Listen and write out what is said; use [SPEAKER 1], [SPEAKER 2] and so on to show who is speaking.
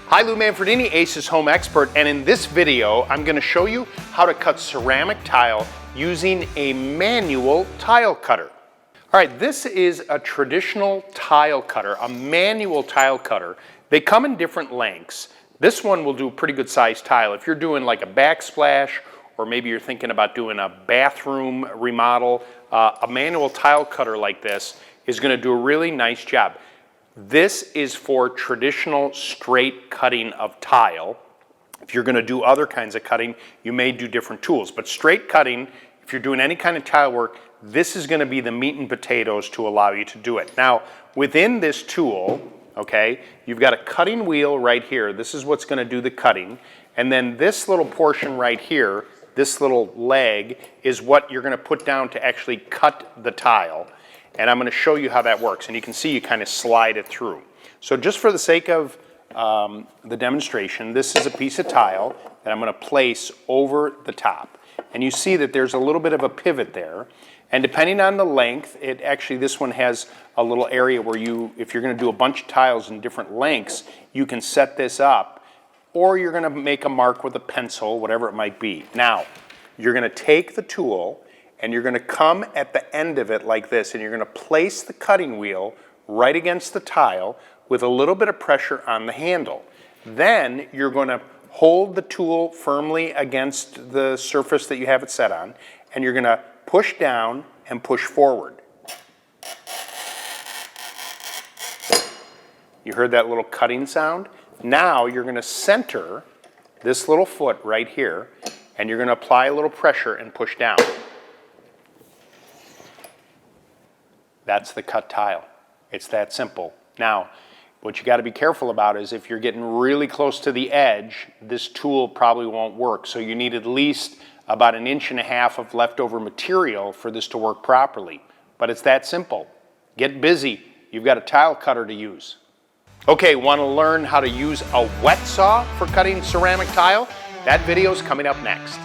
[SPEAKER 1] Hi, Lou Manfredini, Ace's Home Expert, and in this video I'm going to show you how to cut ceramic tile using a manual tile cutter. Alright, this is a traditional tile cutter, a manual tile cutter. They come in different lengths. This one will do a pretty good sized tile. If you're doing like a backsplash, or maybe you're thinking about doing a bathroom remodel, a manual tile cutter like this is going to do a really nice job. This is for traditional straight cutting of tile. If you're going to do other kinds of cutting, you may do different tools. But straight cutting, if you're doing any kind of tile work, this is going to be the meat and potatoes to allow you to do it. Now, within this tool, okay, you've got a cutting wheel right here. This is what's going to do the cutting. And then this little portion right here, this little leg, is what you're going to put down to actually cut the tile. And I'm going to show you how that works. And you can see you kind of slide it through. So just for the sake of the demonstration, this is a piece of tile that I'm going to place over the top. And you see that there's a little bit of a pivot there. And depending on the length, this one has a little area where if you're going to do a bunch of tiles in different lengths, you can set this up. Or you're going to make a mark with a pencil, whatever it might be. Now, you're going to take the tool and you're going to come at the end of it like this, and you're going to place the cutting wheel right against the tile with a little bit of pressure on the handle. Then you're going to hold the tool firmly against the surface that you have it set on, and you're going to push down and push forward. You heard that little cutting sound? Now you're going to center this little foot right here, and you're going to apply a little pressure and push down. That's the cut tile. It's that simple. Now, what you got to be careful about is if you're getting really close to the edge, this tool probably won't work. So you need at least about 1.5 inches of leftover material for this to work properly. But it's that simple. Get busy. You've got a tile cutter to use. Okay, want to learn how to use a wet saw for cutting ceramic tile? That video is coming up next.